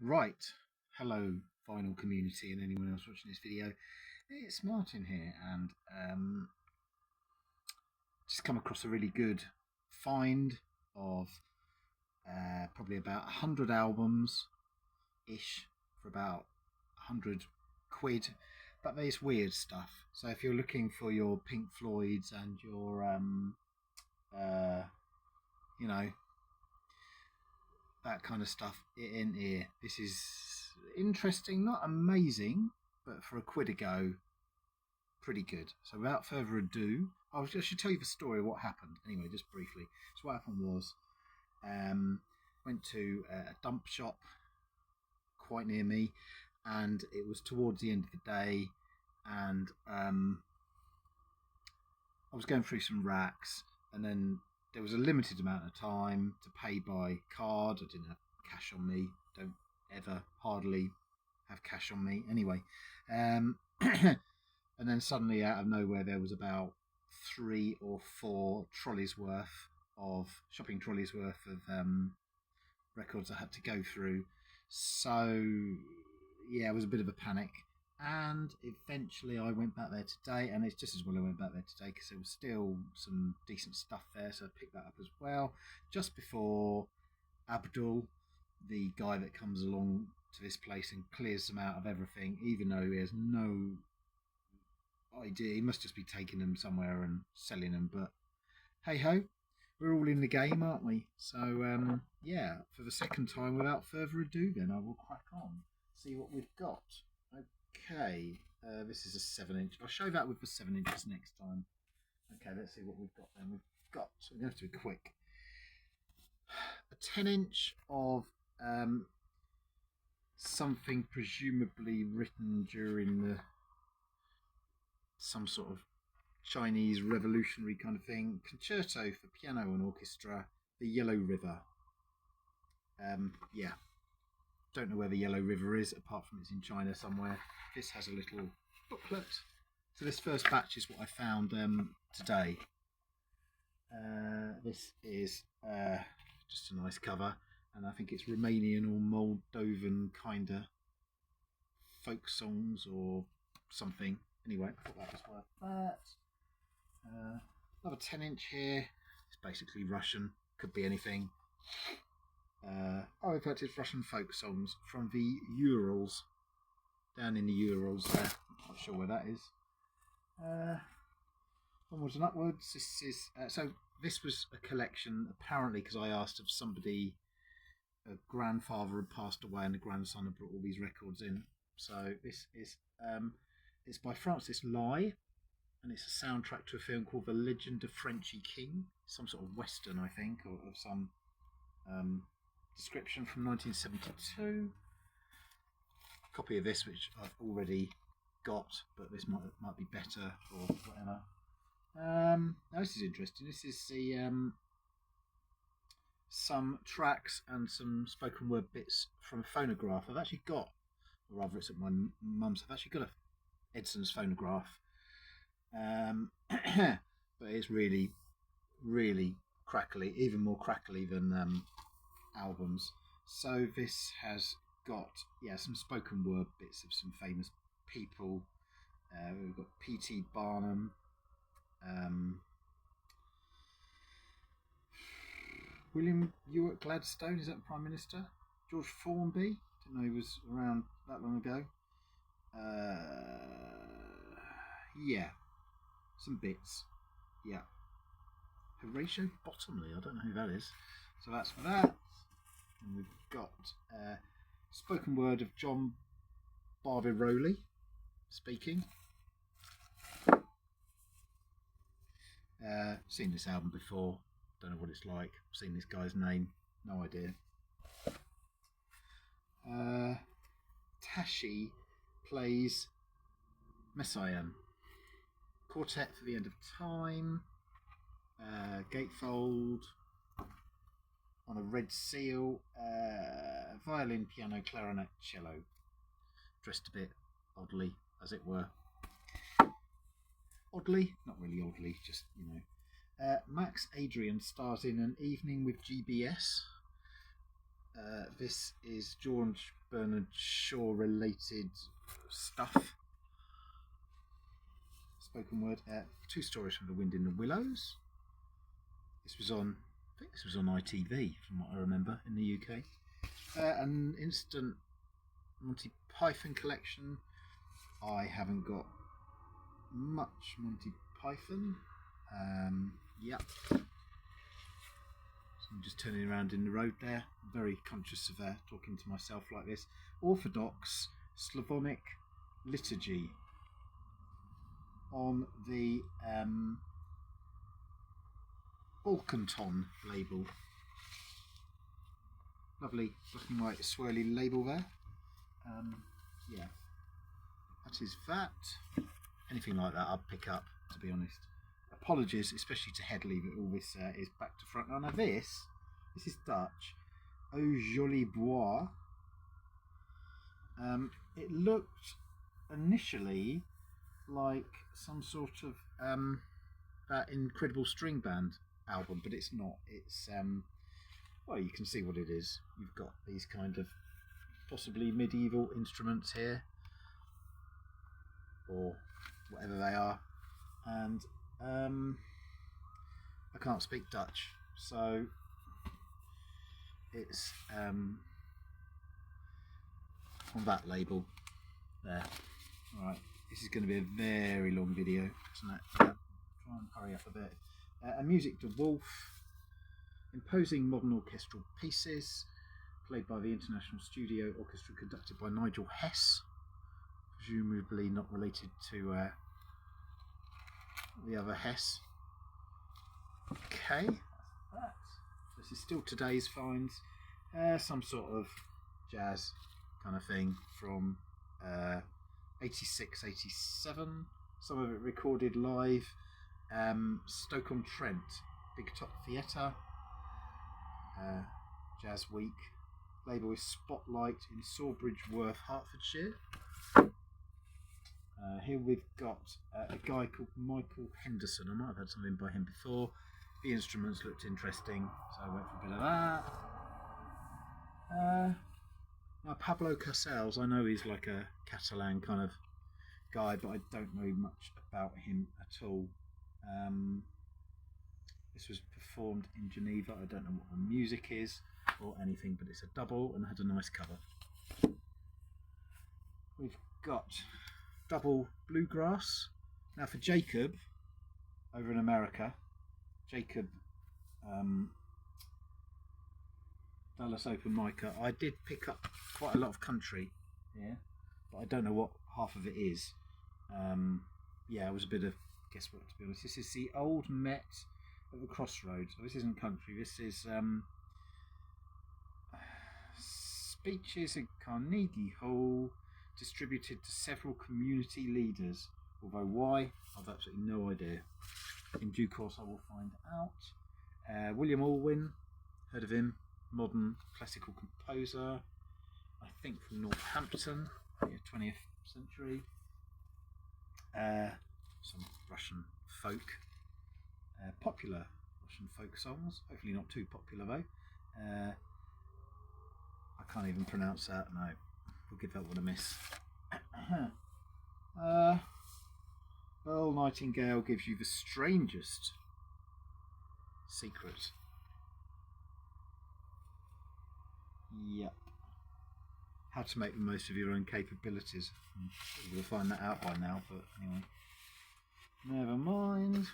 Right, hello vinyl community and anyone else watching this video. It's Martin here, and just come across a really good find of probably about 100 albums ish for about 100 quid, but there's weird stuff. So if you're looking for your Pink Floyds and your uh, you know, that kind of stuff in here, this is interesting, not amazing, but for a quid a go, pretty good. So without further ado, I should tell you the story of what happened. Anyway, just briefly. So what happened was, um, went to a dump shop quite near me, and it was towards the end of the day, and I was going through some racks, and then there was a limited amount of time to pay by card. I didn't have cash on me. Don't ever hardly have cash on me. Anyway, and then suddenly out of nowhere there was about 3 or 4 trolleys worth of shopping trolleys worth of records I had to go through. So yeah, it was a bit of a panic. And eventually I went back there today, and it's just as well I went back there today because there was still some decent stuff there, so I picked that up as well. Just before Abdul, the guy that comes along to this place and clears them out of everything, even though he has no idea, he must just be taking them somewhere and selling them. But hey ho, we're all in the game, aren't we? So yeah, for the second time, without further ado, then I will crack on, see what we've got. Okay, this is a 7-inch. I'll show that with the 7 inches next time. Okay, let's see what we've got then. We've got, so we're going to have to be quick, a 10-inch of something presumably written during some sort of Chinese revolutionary kind of thing. Concerto for piano and orchestra, the Yellow River. Yeah, don't know where the Yellow River is, apart from it's in China somewhere. This has a little booklet. So this first batch is what I found today. This is just a nice cover, and I think it's Romanian or Moldovan kind of folk songs or something. Anyway, I thought that was worth that. Another 10-inch here. It's basically Russian, could be anything. In fact, it's Russian folk songs from the Urals, down in the Urals there. Not sure where that is. Onwards and upwards. This is this was a collection, apparently, because I asked of somebody. A grandfather had passed away, and the grandson had brought all these records in. So this is it's by Francis Lai, and it's a soundtrack to a film called The Legend of Frenchy King, some sort of western, I think, or of some description, from 1972. A copy of this, which I've already got, but this might be better or whatever. Now this is interesting. This is the some tracks and some spoken word bits from a phonograph. I've actually got, or rather, it's at my mum's. I've actually got a Edson's phonograph, but it's really, really crackly, even more crackly than albums. So this has got some spoken word bits of some famous people. We've got P.T. Barnum. William Ewart Gladstone, is that the Prime Minister? George Formby, didn't know he was around that long ago. Yeah, some bits. Yeah. Horatio Bottomley, I don't know who that is. So that's for that. And we've got spoken word of John Barbirolli speaking. Seen this album before, don't know what it's like. Seen this guy's name, no idea. Tashi plays Messiaen. Quartet for the End of Time. Gatefold on a red seal. Violin, piano, clarinet, cello. Dressed a bit oddly, as it were. Oddly, not really oddly, just, you know. Max Adrian stars in An Evening with GBS. This is George Bernard Shaw related stuff. Spoken word. 2 stories from The Wind in the Willows. This was on, I think this was on ITV from what I remember in the UK. An instant Monty Python collection. I haven't got much Monty Python. Yep. So I'm just turning around in the road there. I'm very conscious of talking to myself like this. Orthodox Slavonic liturgy on the Balkanton label. Lovely black and white swirly label there. Yeah, that is that. Anything like that I'd pick up, to be honest. Apologies, especially to Headley, that all this is back to front. Now this is Dutch. Au Joli Bois. It looked initially like some sort of that Incredible String Band album, but it's not. It's well, you can see what it is. You've got these kind of possibly medieval instruments here, or whatever they are, and I can't speak Dutch, so it's on that label there. Alright, this is going to be a very long video, isn't it? Try and hurry up a bit. A Musique de Wolf, imposing modern orchestral pieces, played by the International Studio Orchestra, conducted by Nigel Hess, presumably not related to the other Hess. Okay, that's that. This is still today's finds. Some sort of jazz kind of thing from 86, 87. Some of it recorded live. Stoke-on-Trent, Big Top Theatre. Jazz Week. Label is Spotlight in Sawbridge Worth, Hertfordshire. Here we've got a guy called Michael Henderson. I might have had something by him before. The instruments looked interesting, so I went for a bit of that. Now Pablo Casals, I know he's like a Catalan kind of guy, but I don't know much about him at all. This was performed in Geneva. I don't know what the music is or anything, but it's a double and had a nice cover. We've got double bluegrass. Now for Jacob, over in America, Jacob Dallas Open Micer, I did pick up quite a lot of country here, but I don't know what half of it is. Yeah, it was a bit of guesswork, to be honest. This is the Old Met at the Crossroads. Oh, this isn't country, this is speeches at Carnegie Hall, distributed to several community leaders. Although why, I've absolutely no idea. In due course I will find out. William Alwyn, heard of him, modern classical composer, I think from Northampton, 20th century. Some Russian folk, popular Russian folk songs, hopefully not too popular though. I can't even pronounce that, no, we'll give that one a miss. Earl Nightingale gives you the strangest secret. Yep. How to make the most of your own capabilities. We'll find that out by now, but anyway. Never mind.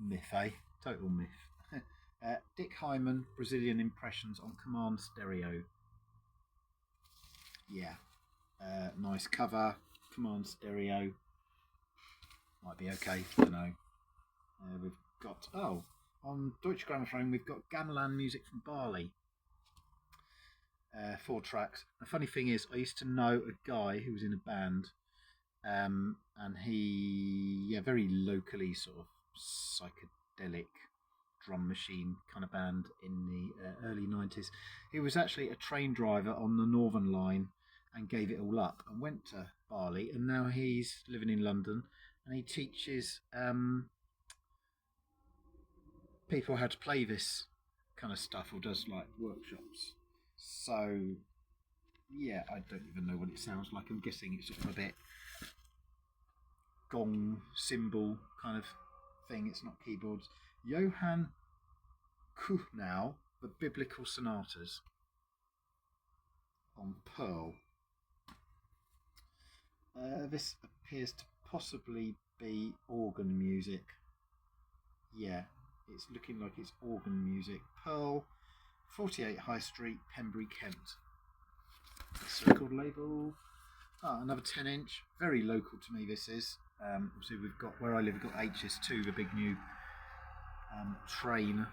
Myth, eh? Total myth. Dick Hyman, Brazilian Impressions on Command Stereo. Yeah. Nice cover. Command Stereo. Might be okay, I don't know. We've got, on Deutsche Grammophon we've got gamelan music from Bali. 4 tracks. The funny thing is, I used to know a guy who was in a band, and he, very locally sort of psychedelic drum machine kind of band in the early 90s. He was actually a train driver on the Northern Line and gave it all up and went to Bali, and now he's living in London and he teaches people how to play this kind of stuff or does like workshops. So yeah, I don't even know what it sounds like. I'm guessing it's sort of a bit gong cymbal kind of thing. It's not keyboards. Johann Kuhnau, the Biblical Sonatas on Pearl. This appears to possibly be organ music. Yeah, it's looking like it's organ music. Pearl, 48 High Street, Pembury, Kent. This record label. Another 10-inch. Very local to me, this is. Obviously, we've got, where I live, we've got HS2, the big new train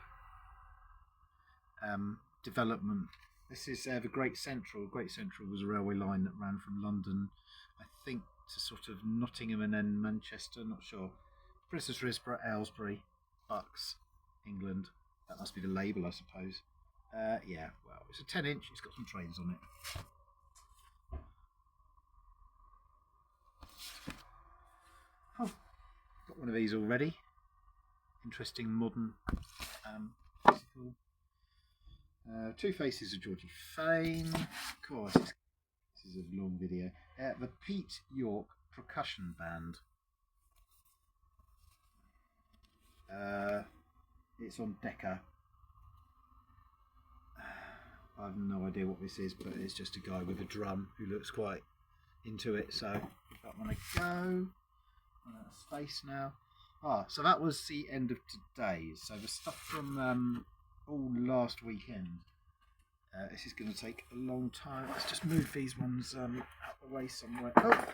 development. This is the Great Central. Great Central was a railway line that ran from London, I think, to sort of Nottingham and then Manchester, not sure. Princess Risborough, Aylesbury, Bucks, England. That must be the label, I suppose. Yeah, well, it's a 10-inch. It's got some trains on it. Oh, got one of these already. Interesting modern physical. Two Faces of Georgie Fame. Of course, this is a long video. The Pete York Percussion Band. It's on Decca. I have no idea what this is, but it's just a guy with a drum who looks quite into it. So give that one a go. Run out of space now. So that was the end of today's. So the stuff from all last weekend. This is going to take a long time. Let's just move these ones out the way somewhere. Oh!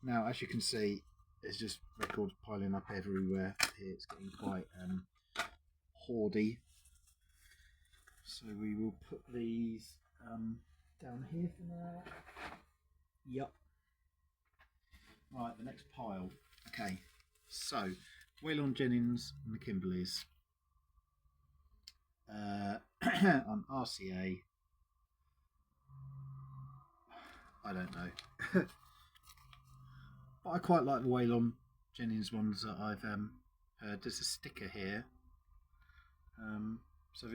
Now, as you can see, there's just records piling up everywhere. Here it's getting quite hoardy. So we will put these down here for now. Yup. Right, the next pile. Okay, so Waylon Jennings and the Kimberleys on RCA. I don't know. But I quite like the Waylon Jennings ones that I've heard. There's a sticker here. So a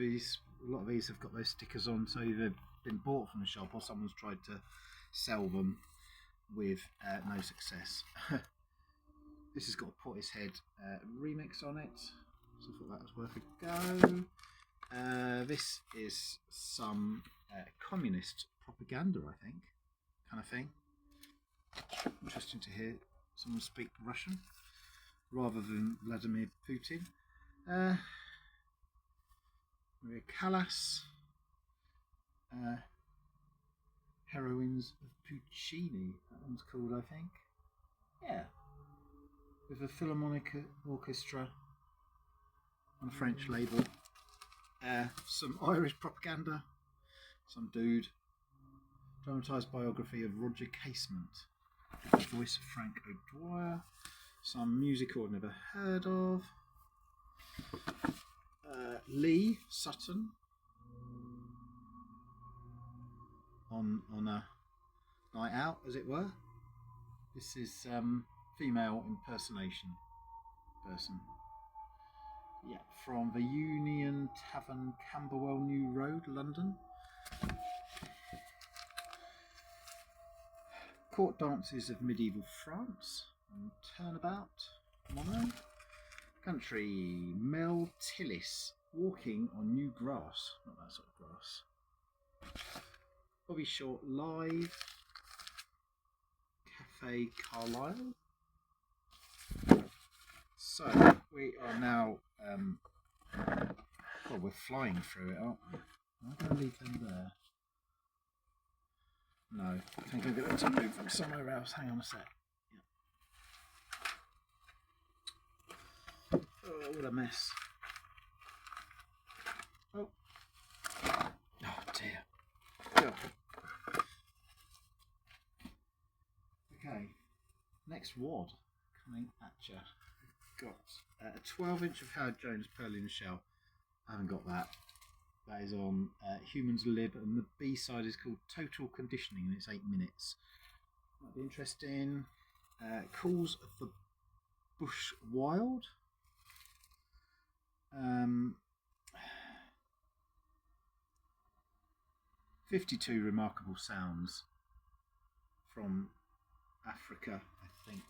lot of these have got those stickers on, so they've been bought from the shop or someone's tried to sell them with no success. This has got a Portishead remix on it, so I thought that was worth a go. This is some communist propaganda, I think, kind of thing. Interesting to hear someone speak Russian rather than Vladimir Putin. Maria Callas, Heroines of Puccini, that one's called, I think. Yeah, with a Philharmonic Orchestra on a French label. Some Irish propaganda, some dude. Dramatised biography of Roger Casement, the voice of Frank O'Dwyer. Some music I've never heard of. Lee Sutton on a night out, as it were. This is female impersonation person. Yeah, from the Union Tavern, Camberwell New Road, London. Court dances of medieval France and Turnabout, Mono. Country, Mel Tillis, Walking on New Grass. Not that sort of grass. Bobby Short live. Cafe Carlisle. So we are now. Well, we're flying through it, aren't we? Am I going to leave them there? No, I think I'm going to move them somewhere else. Hang on a sec. Yeah. Oh, what a mess. Oh. Oh dear. Oh. Okay. Next wad coming at you. We've got a 12-inch of Howard Jones Pearl in the Shell. I haven't got that. That is on Humans Lib, and the B-side is called Total Conditioning, and it's 8 minutes. Might be interesting. Calls of the Bush Wild. 52 remarkable sounds from Africa, I think,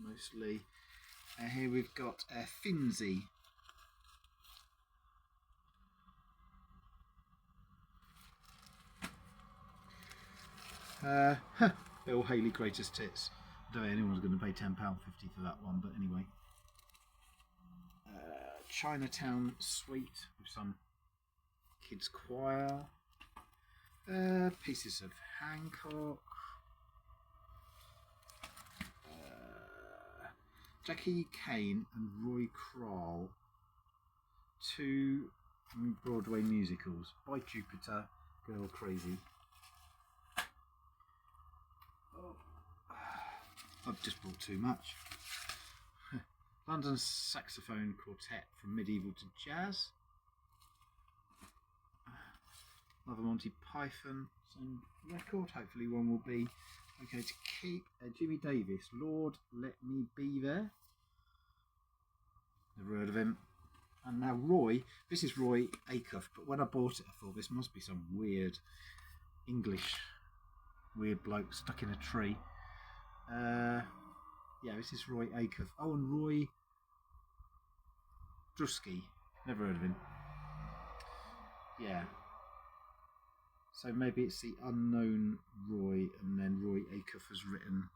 mostly. Here we've got Finzi. Bill Haley Greatest Hits. I don't know anyone's going to pay £10.50 for that one, but anyway. Chinatown Suite with some kids' choir. Pieces of Hancock. Jackie Kane and Roy Kral. 2 Broadway musicals. By Jupiter, Girl Crazy. I've just bought too much. London Saxophone Quartet from Medieval to Jazz. Another Monty Python same record. Hopefully one will be okay to keep. Jimmy Davis, Lord Let Me Be There. Never heard of him. And now Roy. This is Roy Acuff, but when I bought it I thought this must be some weird English weird bloke stuck in a tree. Yeah, this is Roy Acuff. Oh, and Roy Drusky. Never heard of him. Yeah. So maybe it's the unknown Roy, and then Roy Acuff has written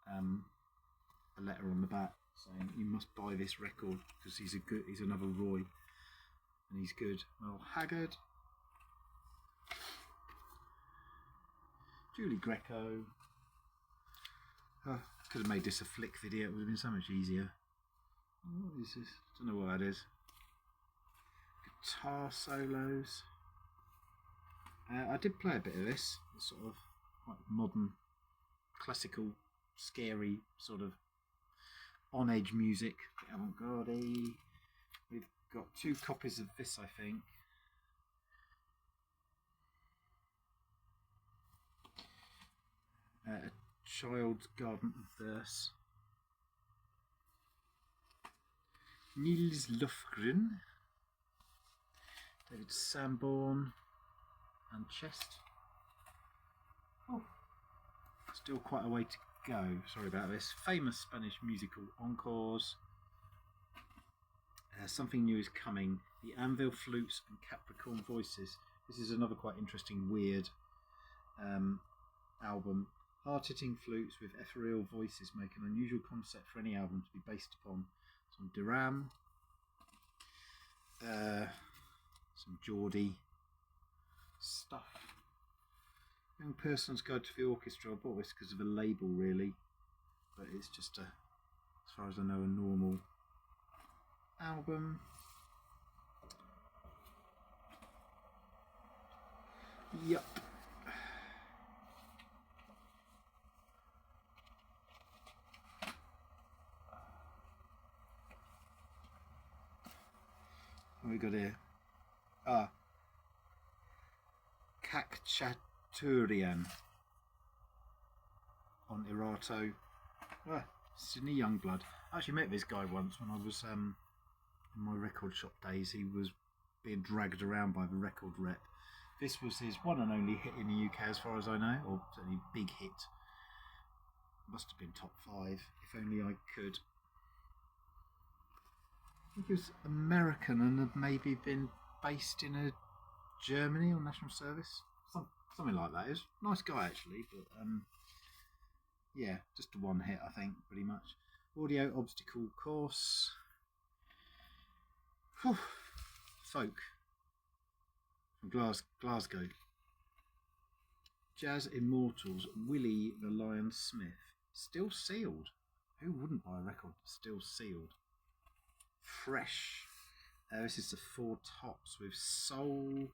a letter on the back saying you must buy this record because he's another Roy, and he's good. Well, Haggard, Julie Greco. Oh, could have made this a flick video. It would have been so much easier. What is this? Don't know what that is. Guitar solos. I did play a bit of this. It's sort of quite modern, classical, scary sort of on-edge music. Avant-garde. We've got 2 copies of this, I think. A Child's Garden of Verse. Niels Lofgren. David Sanborn. And Chest. Oh, still quite a way to go. Sorry about this. Famous Spanish musical encores. Something New Is Coming. The Anvil Flutes and Capricorn Voices. This is another quite interesting, weird album. Hard-hitting flutes with ethereal voices make an unusual concept for any album to be based upon. Some Duran. Some Geordie stuff. Young Person's Guide to the Orchestra. I bought this because of a label, really, but it's just as far as I know, a normal album. Yup. What we got here? Kakchaturian on Erato. Sydney Youngblood. I actually met this guy once when I was in my record shop days. He was being dragged around by the record rep. This was his one and only hit in the UK as far as I know, or certainly big hit. Must have been top 5, if only I could. I think he was American and had maybe been based in a Germany or national service, something like that. He was a nice guy actually, but yeah, just a one hit I think, pretty much. Audio Obstacle Course. Whew. Folk from Glasgow. Jazz Immortals. Willie the Lion Smith. Still sealed. Who wouldn't buy a record still sealed? Fresh. This is the 4 Tops with Soul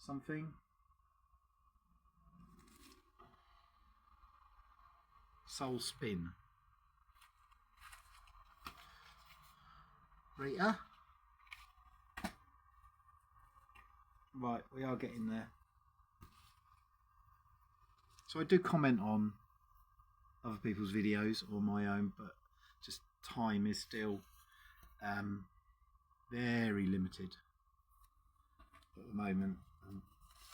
something. Soul Spin. Rita. Right, we are getting there. So I do comment on other people's videos or my own, but just time is still very limited at the moment.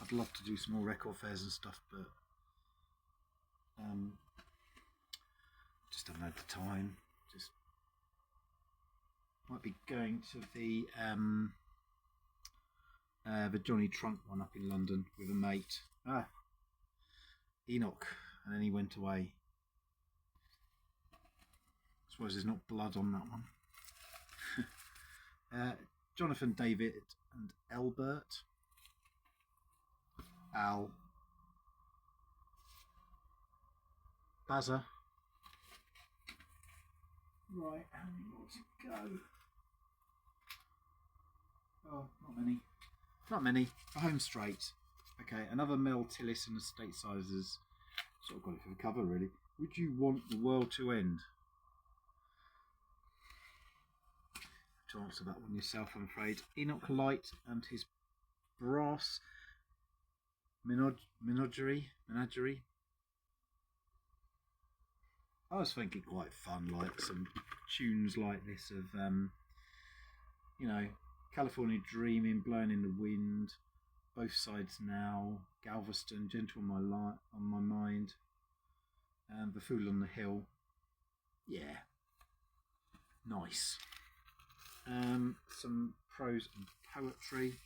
I'd love to do some more record fairs and stuff, but just haven't had the time. Just might be going to the Johnny Trunk one up in London with a mate. Enoch, and then he went away. I suppose there's not blood on that one. Jonathan, David, and Albert. Al. Bazza. Right, how many more to go? Oh, not many. Not many. For home straight. Okay, another Mel Tillis and Estate Sizes. Sort of got it for the cover, really. Would you want the world to end? To answer that one yourself, I'm afraid. Enoch Light and his brass menagerie. I was thinking quite fun, like some tunes like this of, you know, California Dreaming, Blowing in the Wind, Both Sides Now, Galveston, Gentle on my Mind, The Fool on the Hill. Yeah, nice. Some prose and poetry.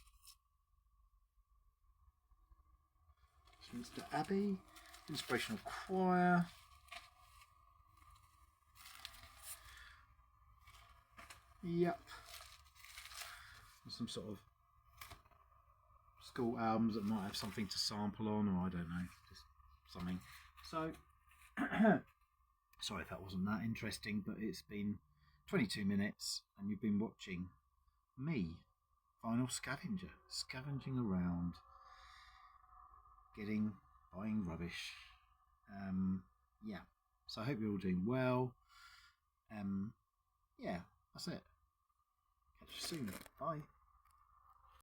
Westminster Abbey, Inspirational Choir. Yep. Some sort of school albums that might have something to sample on, or I don't know, just something. So, sorry if that wasn't that interesting, but it's been 22 minutes and you've been watching me, Vinyl Scavenger, scavenging around, buying rubbish. Yeah, so I hope you're all doing well. Yeah, that's it. Catch you soon. Bye.